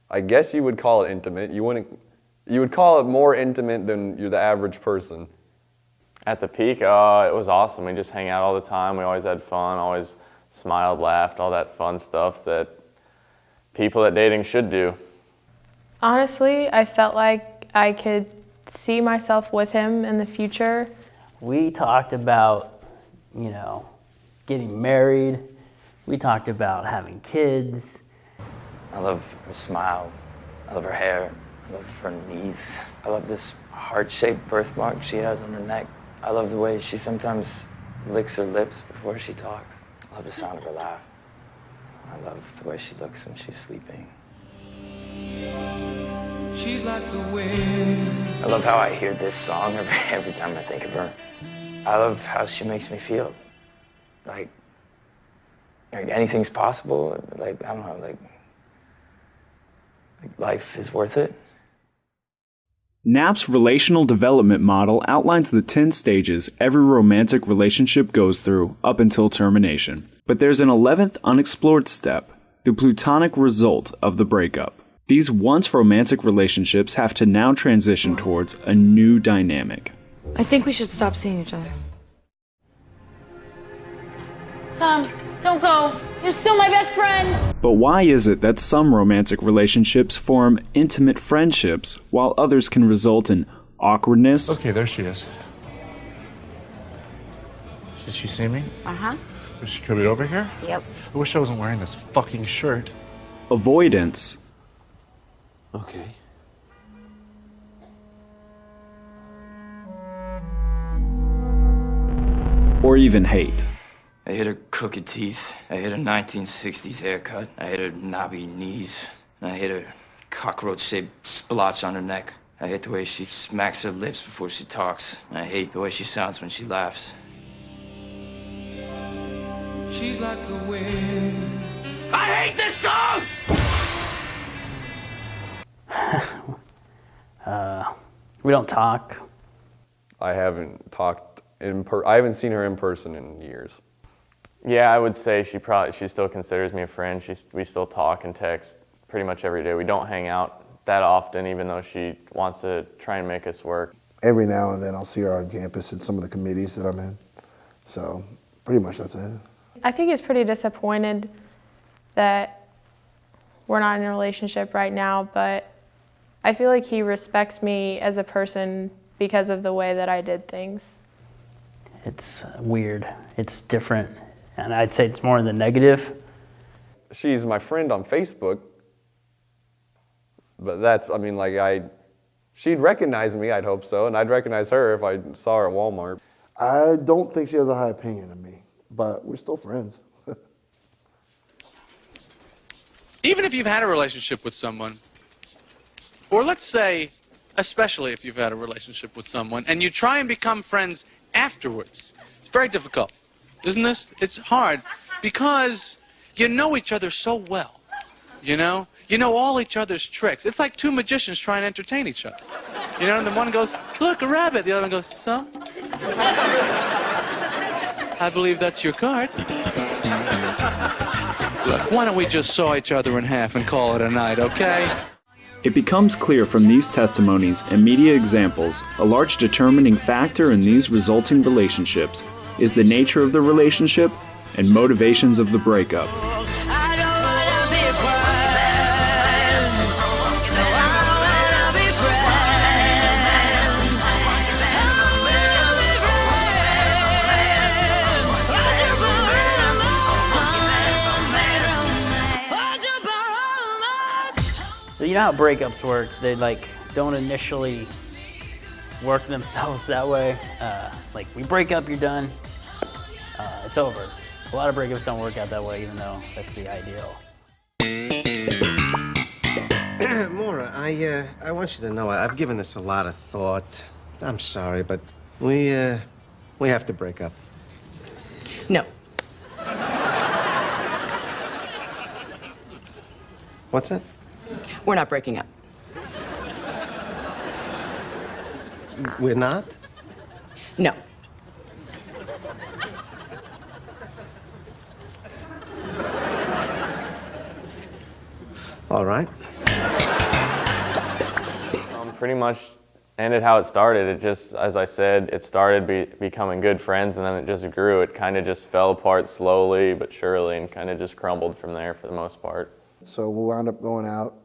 I guess you would call it intimate. You would call it more intimate than you're the average person. At the peak, it was awesome. We just hang out all the time. We always had fun, always smiled, laughed, all that fun stuff that people that dating should do. Honestly, I felt like I could see myself with him in the future. We talked about, getting married. We talked about having kids. I love her smile. I love her hair. I love her knees. I love this heart-shaped birthmark she has on her neck. I love the way she sometimes licks her lips before she talks. I love the sound of her laugh. I love the way she looks when she's sleeping. She's like the wind. I love how I hear this song every time I think of her. I love how she makes me feel. Like anything's possible. I don't know, like life is worth it. Knapp's relational development model outlines the 10 stages every romantic relationship goes through up until termination. But there's an 11th unexplored step, the plutonic result of the breakup. These once romantic relationships have to now transition towards a new dynamic. I think we should stop seeing each other. Tom, don't go. You're still my best friend. But why is it that some romantic relationships form intimate friendships while others can result in awkwardness? Okay, there she is. Did she see me? Uh-huh. Was she coming over here? Yep. I wish I wasn't wearing this fucking shirt. Avoidance. Okay. Or even hate. I hate her crooked teeth. I hate her 1960s haircut. I hate her knobby knees. And I hate her cockroach-shaped splotch on her neck. I hate the way she smacks her lips before she talks. And I hate the way she sounds when she laughs. She's like the wind. I hate this song! We don't talk. I haven't talked I haven't seen her in person in years. Yeah, I would say she still considers me a friend. We still talk and text pretty much every day. We don't hang out that often, even though she wants to try and make us work. Every now and then I'll see her on campus at some of the committees that I'm in. So pretty much that's it. I think he's pretty disappointed that we're not in a relationship right now, but I feel like he respects me as a person because of the way that I did things. It's weird. It's different. And I'd say it's more in the negative. She's my friend on Facebook, but she'd recognize me, I'd hope so, and I'd recognize her if I saw her at Walmart. I don't think she has a high opinion of me, but we're still friends. Even if you've had a relationship with someone, or let's say, especially if you've had a relationship with someone, and you try and become friends afterwards, it's very difficult, isn't this? It's hard because you know each other so well, you know all each other's tricks. It's like two magicians trying to entertain each other, and the one goes, look, a rabbit, the other one goes, so? I believe that's your card. Look, why don't we just saw each other in half and call it a night, okay? It becomes clear from these testimonies and media examples, a large determining factor in these resulting relationships is the nature of the relationship and motivations of the breakup. You know how breakups work. They don't initially work themselves that way. We break up, you're done. It's over. A lot of breakups don't work out that way, even though that's the ideal. Maura, I want you to know I've given this a lot of thought. I'm sorry, but we have to break up. No. What's that? We're not breaking up. We're not? No. All right. pretty much ended how it started. It just, as I said, it started becoming good friends, and then it just grew. It kind of just fell apart slowly but surely and kind of just crumbled from there for the most part. So we wound up going out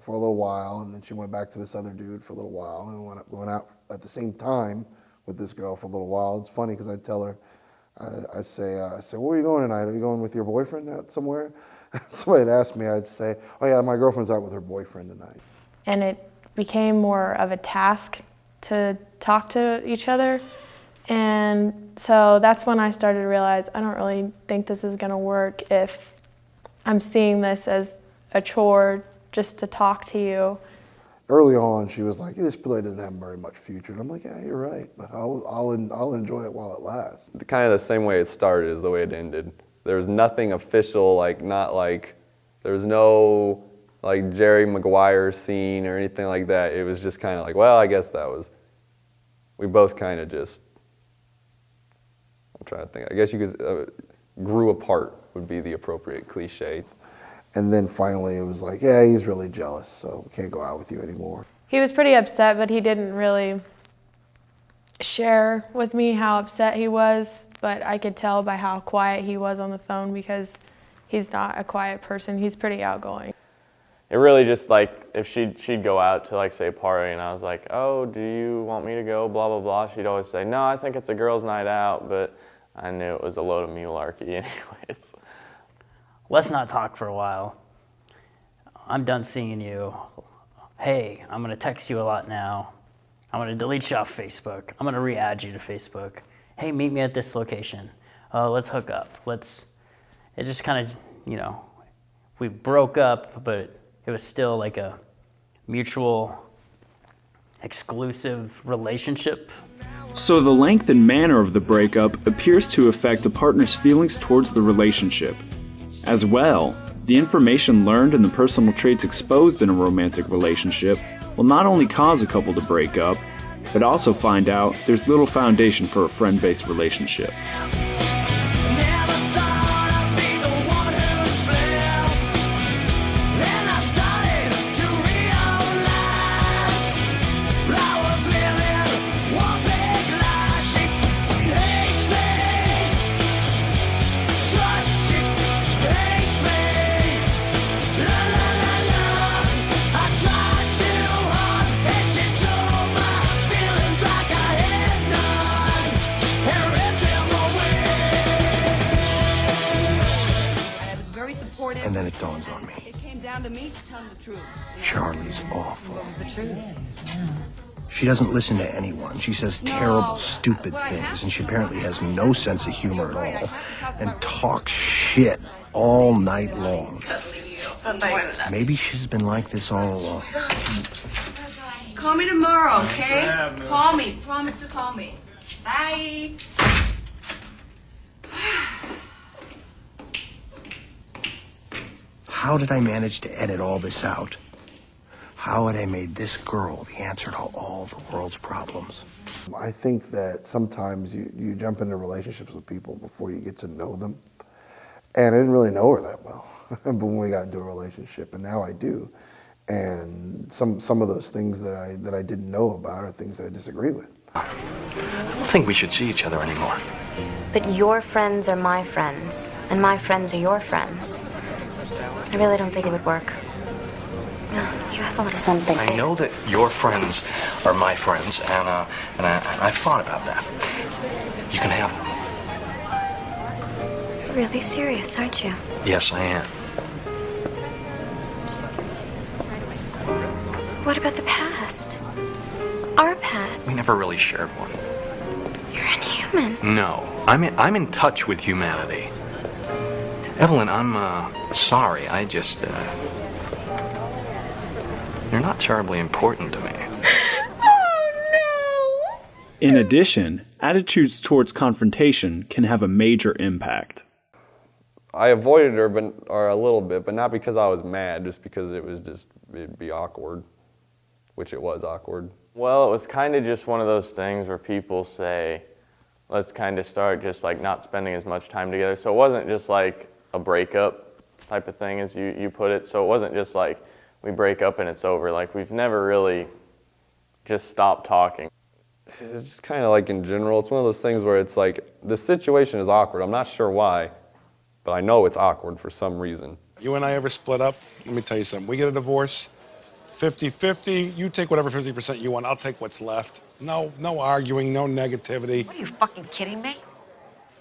for a little while, and then she went back to this other dude for a little while, and we wound up going out at the same time with this girl for a little while. It's funny because I tell her, I say, where are you going tonight? Are you going with your boyfriend out somewhere? Somebody would ask me, I'd say, oh yeah, my girlfriend's out with her boyfriend tonight. And it became more of a task to talk to each other. And so that's when I started to realize I don't really think this is gonna work if I'm seeing this as a chore just to talk to you. Early on, she was like, this play doesn't have very much future. And I'm like, yeah, you're right, but I'll enjoy it while it lasts. Kind of the same way it started is the way it ended. There was nothing official, there was no Jerry Maguire scene or anything like that. It was just kind of like, well, I guess we both kind of just, I'm trying to think, I guess you could, grew apart would be the appropriate cliche. And then finally it was like, yeah, he's really jealous, so we can't go out with you anymore. He was pretty upset, but he didn't really share with me how upset he was, but I could tell by how quiet he was on the phone because he's not a quiet person. He's pretty outgoing. It really just if she'd go out to say a party and I was like, oh, do you want me to go, blah, blah, blah. She'd always say, no, I think it's a girls' night out, but I knew it was a load of mularkey anyways. Let's not talk for a while. I'm done seeing you. Hey, I'm gonna text you a lot now. I'm gonna delete you off Facebook. I'm gonna re-add you to Facebook. Hey, meet me at this location. Let's hook up. It just kind of, we broke up, but it was still like a mutual, exclusive relationship. So the length and manner of the breakup appears to affect a partner's feelings towards the relationship. As well, the information learned and the personal traits exposed in a romantic relationship will not only cause a couple to break up, but also find out there's little foundation for a friend-based relationship. And then it dawns on me. It came down to me to tell him the truth. Charlie's awful. What was the truth? She doesn't listen to anyone. She says terrible, stupid things, and she apparently has no sense of humor at all, and talks shit all night long. Maybe she's been like this all along. Call me tomorrow, okay? Call me. Promise to call me. Bye. How did I manage to edit all this out? How had I made this girl the answer to all the world's problems? I think that sometimes you jump into relationships with people before you get to know them. And I didn't really know her that well, but when we got into a relationship, and now I do. And some of those things that I didn't know about are things I disagree with. I don't think we should see each other anymore. But your friends are my friends, and my friends are your friends. I really don't think it would work. You have a little something. I know that your friends are my friends, and I've thought about that. You can have them. You're really serious, aren't you? Yes, I am. What about the past? Our past? We never really shared one. You're inhuman. No, I'm in touch with humanity. Evelyn, I'm sorry. I just you're not terribly important to me. In addition, attitudes towards confrontation can have a major impact. I avoided her, a little bit, but not because I was mad, just because it'd be awkward, which it was awkward. Well, it was kind of just one of those things where people say, let's kind of start just not spending as much time together. So it wasn't just like a breakup type of thing, as you put it. So it wasn't just we break up and it's over. We've never really just stop talking. It's just kind of like in general, it's one of those things where it's like, the situation is awkward. I'm not sure why, but I know it's awkward for some reason. You and I ever split up? Let me tell you something. We get a divorce, 50-50. You take whatever 50% you want. I'll take what's left. No arguing, no negativity. What, are you fucking kidding me?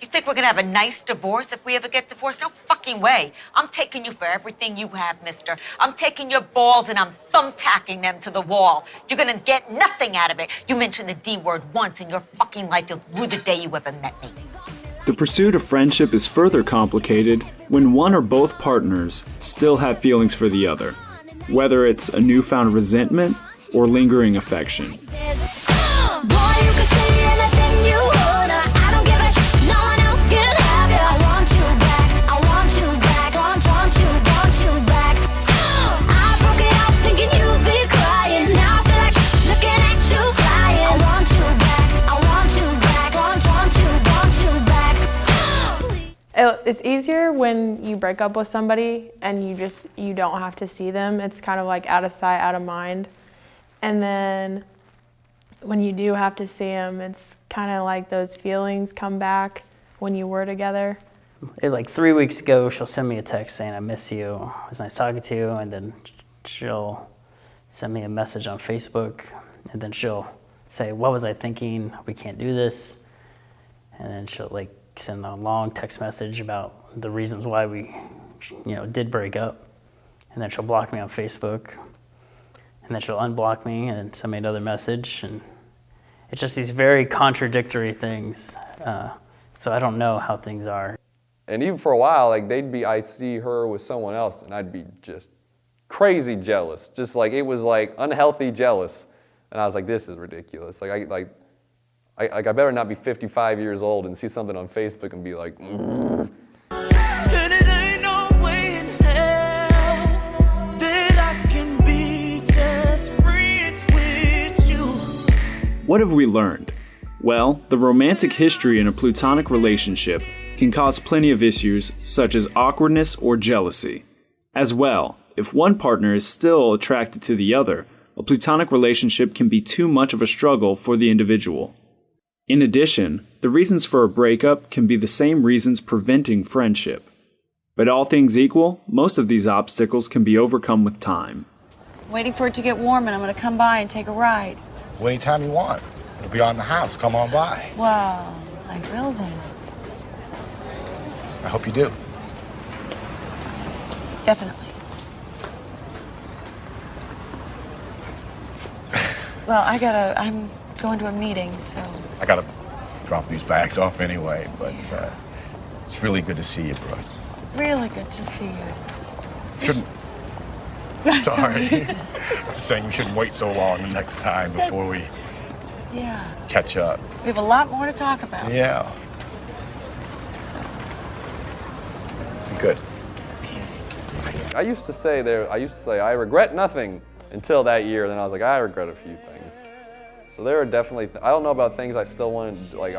You think we're gonna have a nice divorce if we ever get divorced? No fucking way. I'm taking you for everything you have, mister. I'm taking your balls and I'm thumbtacking them to the wall. You're gonna get nothing out of it. You mentioned the D word once in your fucking life. You'll rue the day you ever met me. The pursuit of friendship is further complicated when one or both partners still have feelings for the other, whether it's a newfound resentment or lingering affection. It's easier when you break up with somebody and you don't have to see them. It's kind of like out of sight, out of mind. And then when you do have to see them, it's kind of like those feelings come back when you were together. Like 3 weeks ago, she'll send me a text saying, I miss you, it was nice talking to you, and then she'll send me a message on Facebook, and then she'll say, what was I thinking, we can't do this, and then she'll like send a long text message about the reasons why we, did break up, and then she'll block me on Facebook, and then she'll unblock me and send me another message, and it's just these very contradictory things, so I don't know how things are. And even for a while, like I'd see her with someone else and I'd be just crazy jealous. Just like, it was like unhealthy jealous. And I was like, this is ridiculous. I better not be 55 years old and see something on Facebook and be like, mm. And it ain't no way in hell that I can be just friends with you. What have we learned? Well, the romantic history in a platonic relationship can cause plenty of issues such as awkwardness or jealousy. As well, if one partner is still attracted to the other, a platonic relationship can be too much of a struggle for the individual. In addition, the reasons for a breakup can be the same reasons preventing friendship. But all things equal, most of these obstacles can be overcome with time. Waiting for it to get warm and I'm gonna come by and take a ride. Well, anytime you want. We'll be on the house. Come on by. Well, I will then. I hope you do. Definitely. Well, I'm going to a meeting, so. I gotta drop these bags off anyway, but it's really good to see you, Brooke. Really good to see you. Shouldn't. Sorry. Just saying you shouldn't wait so long the next time before we catch up. We have a lot more to talk about. Yeah. Good. I used to say I regret nothing until that year. Then I was like, I regret a few things. So there are definitely, I don't know about things I still wanted to, like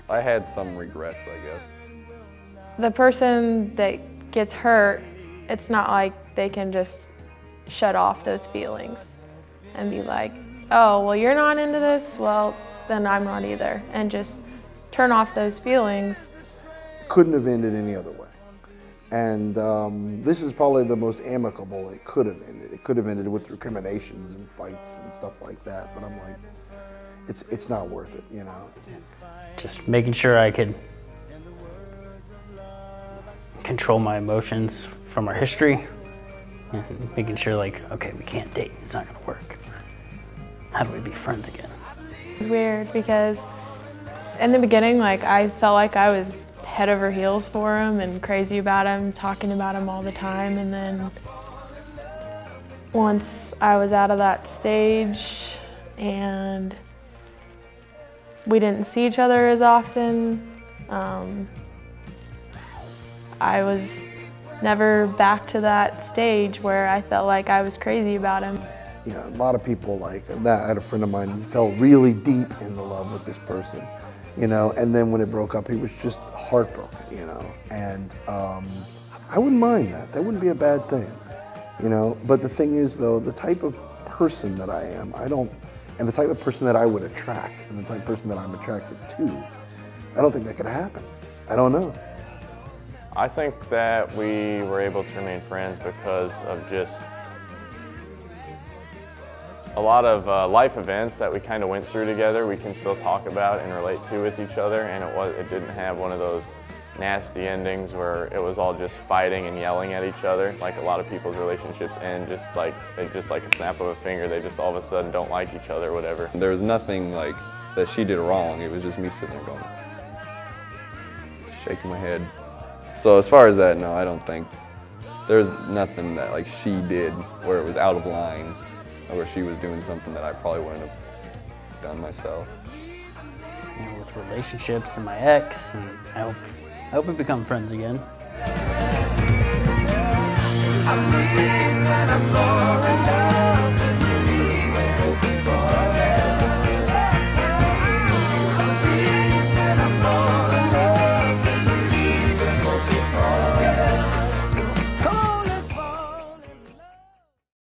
I had some regrets, I guess. The person that gets hurt, it's not like they can just shut off those feelings and be like, oh, well, you're not into this, well, then I'm not either. And just turn off those feelings. Couldn't have ended any other way. And this is probably the most amicable it could have ended. It could have ended with recriminations and fights and stuff like that, but I'm like, it's not worth it, Just making sure I could control my emotions from our history and making sure okay, we can't date, it's not gonna work. How do we be friends again? It's weird because in the beginning, I felt like I was head over heels for him and crazy about him, talking about him all the time. And then once I was out of that stage and we didn't see each other as often, I was never back to that stage where I felt like I was crazy about him. A lot of people like that. I had a friend of mine who fell really deep in love with this person, and then when it broke up, he was just heartbroken, and I wouldn't mind that. That wouldn't be a bad thing, But the thing is, though, the type of person that I am, and the type of person that I would attract, and the type of person that I'm attracted to, I don't think that could happen. I don't know. I think that we were able to remain friends because of just a lot of life events that we kind of went through together. We can still talk about and relate to with each other, and it didn't have one of those nasty endings where it was all just fighting and yelling at each other. Like a lot of people's relationships end just like a snap of a finger. They just all of a sudden don't like each other or whatever. There was nothing like that she did wrong. It was just me sitting there going, shaking my head. So as far as that, no, I don't think there's nothing that like she did where it was out of line or where she was doing something that I probably wouldn't have done myself. You know, with relationships and my ex, and I hope we become friends again. I'm